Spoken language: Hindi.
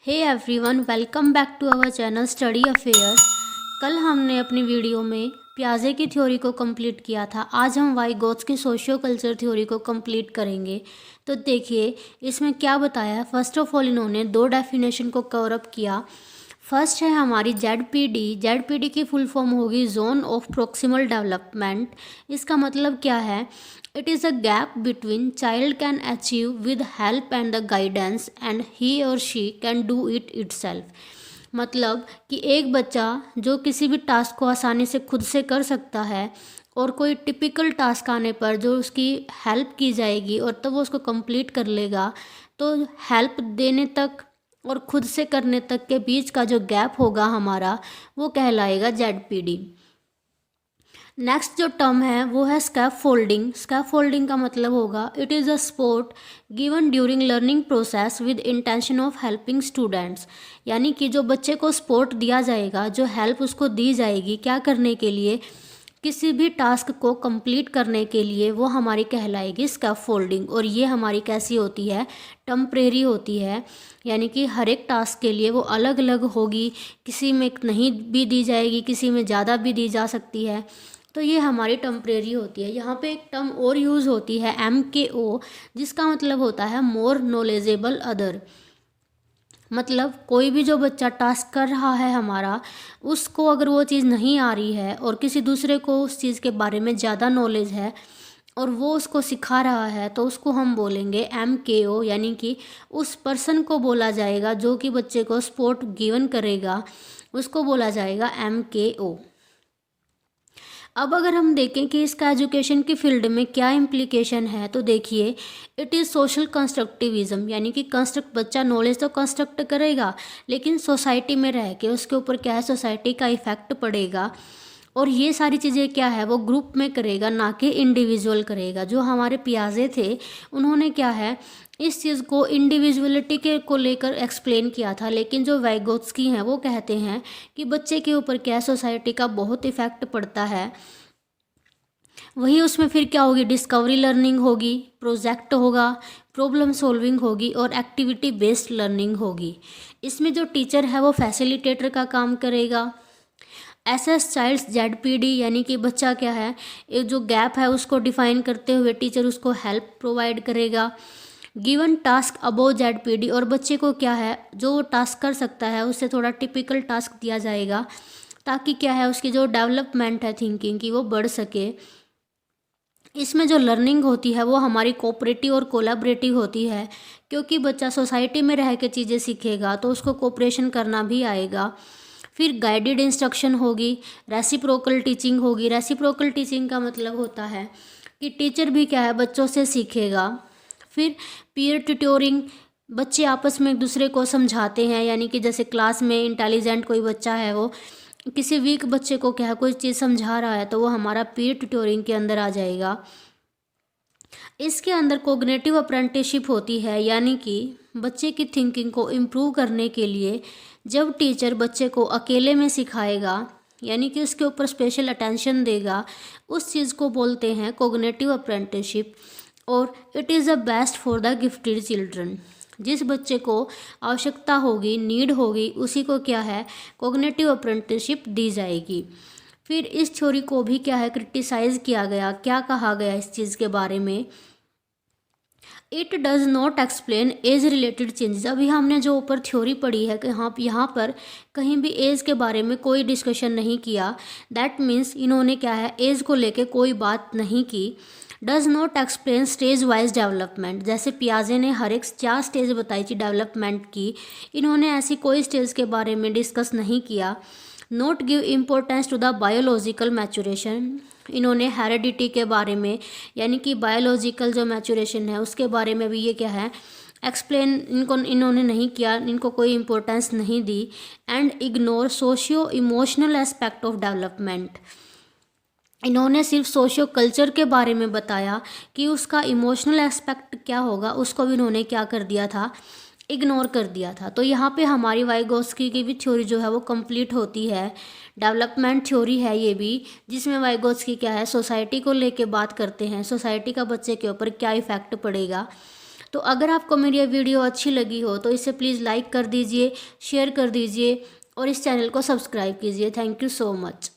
Hey everyone, welcome back to our channel study affairs. कल हमने अपनी वीडियो में पियाजे की थ्योरी को कंप्लीट किया था। आज हम वाइगोत्स की सोशियो कल्चर थ्योरी को कंप्लीट करेंगे। तो देखिए इसमें क्या बताया है। फर्स्ट ऑफ ऑल इन्होंने दो डेफिनेशन को कवर अप किया। फर्स्ट है हमारी जेड पी डी की फुल फॉर्म होगी जोन ऑफ प्रोक्सिमल डेवलपमेंट। इसका मतलब क्या है? It is a gap between child can achieve with help and the guidance and he और she can do it itself. मतलब कि एक बच्चा जो किसी भी टास्क को आसानी से खुद से कर सकता है और कोई टिपिकल टास्क आने पर जो उसकी हेल्प की जाएगी और तब वो उसको कंप्लीट कर लेगा, तो हेल्प देने तक और खुद से करने तक के बीच का जो गैप होगा हमारा, वो कहलाएगा जेड-पी-डी। नेक्स्ट जो टर्म है वो है स्कैफोल्डिंग का मतलब होगा it is a sport given during learning process with intention of helping students. यानी कि जो बच्चे को सपोर्ट दिया जाएगा, जो हेल्प उसको दी जाएगी क्या करने के लिए, किसी भी टास्क को कंप्लीट करने के लिए, वो हमारी कहलाएगी स्कैफोल्डिंग। और ये हमारी कैसी होती है? टेम्परेरी होती है। यानी कि हर एक टास्क के लिए वो अलग अलग होगी, किसी में नहीं भी दी जाएगी, किसी में ज़्यादा भी दी जा सकती है। तो ये हमारी टेम्परेरी होती है। यहाँ पे एक टर्म और यूज़ होती है MKO, जिसका मतलब होता है मोर नॉलेजेबल अदर। मतलब कोई भी जो बच्चा टास्क कर रहा है हमारा, उसको अगर वो चीज़ नहीं आ रही है और किसी दूसरे को उस चीज़ के बारे में ज़्यादा नॉलेज है और वो उसको सिखा रहा है, तो उसको हम बोलेंगे MKO। यानी कि उस पर्सन को बोला जाएगा जो कि बच्चे को सपोर्ट गिवन करेगा, उसको बोला जाएगा MKO। अब अगर हम देखें कि इसका एजुकेशन की फील्ड में क्या इम्प्लीकेशन है, तो देखिए इट इज़ सोशल कंस्ट्रक्टिविज्म। यानी कि कंस्ट्रक्ट, बच्चा नॉलेज तो कंस्ट्रक्ट करेगा लेकिन सोसाइटी में रह के उसके ऊपर क्या है, सोसाइटी का इफेक्ट पड़ेगा। और ये सारी चीज़ें क्या है, वो ग्रुप में करेगा, ना कि इंडिविजुअल करेगा। जो हमारे पियाजे थे उन्होंने क्या है, इस चीज़ को इंडिविजुअलिटी के को लेकर एक्सप्लेन किया था। लेकिन जो वाइगोत्स्की हैं वो कहते हैं कि बच्चे के ऊपर क्या, सोसाइटी का बहुत इफेक्ट पड़ता है। वही उसमें फिर क्या होगी, डिस्कवरी लर्निंग होगी, प्रोजेक्ट होगा, प्रॉब्लम सॉल्विंग होगी और एक्टिविटी बेस्ड लर्निंग होगी। इसमें जो टीचर है वो फैसिलिटेटर का काम करेगा। एसएस चाइल्ड्स जेड-पी-डी, यानी कि बच्चा क्या है, एक जो गैप है उसको डिफाइन करते हुए टीचर उसको हेल्प प्रोवाइड करेगा। गिवन टास्क अबोव जेड-पी-डी, और बच्चे को क्या है, जो वो टास्क कर सकता है उससे थोड़ा टिपिकल टास्क दिया जाएगा, ताकि क्या है उसकी जो डेवलपमेंट है थिंकिंग की वो बढ़ सके। इसमें जो लर्निंग होती है वो हमारी कोऑपरेटिव और कोलैबोरेटिव होती है, क्योंकि बच्चा सोसाइटी में रह के चीज़ें सीखेगा तो उसको कोऑपरेशन करना भी आएगा। फिर गाइडेड इंस्ट्रक्शन होगी, रेसिप्रोकल टीचिंग होगी। रेसिप्रोकल टीचिंग का मतलब होता है कि टीचर भी क्या है, बच्चों से सीखेगा। फिर पीयर ट्यूटोरिंग, बच्चे आपस में एक दूसरे को समझाते हैं। यानी कि जैसे क्लास में इंटेलिजेंट कोई बच्चा है, वो किसी वीक बच्चे को क्या है कोई चीज़ समझा रहा है, तो वो हमारा पीयर ट्यूटोरिंग के अंदर आ जाएगा। इसके अंदर कोग्निटिव अप्रेंटिसशिप होती है। यानी कि बच्चे की थिंकिंग को इम्प्रूव करने के लिए जब टीचर बच्चे को अकेले में सिखाएगा, यानी कि उसके ऊपर स्पेशल अटेंशन देगा, उस चीज़ को बोलते हैं कोग्निटिव अप्रेंटिसशिप। और it is the best for the gifted children. जिस बच्चे को आवश्यकता होगी, नीड होगी, उसी को क्या है, कोग्निटिव अप्रेंटिसशिप दी जाएगी। फिर इस थ्योरी को भी क्या है, क्रिटिसाइज़ किया गया। क्या कहा गया इस चीज़ के बारे में? It does not explain age related changes. अभी हमने जो ऊपर थ्योरी पढ़ी है कि हाँ यहाँ पर कहीं भी एज के बारे में कोई डिस्कशन नहीं किया। दैट मीन्स इन्होंने क्या है, एज को लेके कोई बात नहीं की। Does not explain stage wise development. जैसे पियाजे ने हर एक 4 स्टेज बताई थी डेवलपमेंट की, इन्होंने ऐसी कोई स्टेज के बारे में डिस्कस नहीं किया। Not give importance to the biological maturation. इन्होंने हेरिडिटी के बारे में, यानी कि बायोलॉजिकल जो मैचुरेशन है उसके बारे में भी ये क्या है, एक्सप्लेन इन्होंने नहीं किया, इनको कोई इम्पोर्टेंस नहीं दी। And ignore socio emotional aspect of development. इन्होंने सिर्फ सोशियो कल्चर के बारे में बताया कि उसका इमोशनल एस्पेक्ट क्या होगा, उसको भी इन्होंने क्या कर दिया था, इग्नोर कर दिया था। तो यहाँ पे हमारी वाइगोत्स्की की भी थ्योरी जो है वो कंप्लीट होती है। डेवलपमेंट थ्योरी है ये भी, जिसमें वाइगोत्स्की क्या है, सोसाइटी को लेके बात करते हैं, सोसाइटी का बच्चे के ऊपर क्या इफेक्ट पड़ेगा। तो अगर आपको मेरी ये वीडियो अच्छी लगी हो तो इसे प्लीज़ लाइक कर दीजिए, शेयर कर दीजिए और इस चैनल को सब्सक्राइब कीजिए। Thank you so much.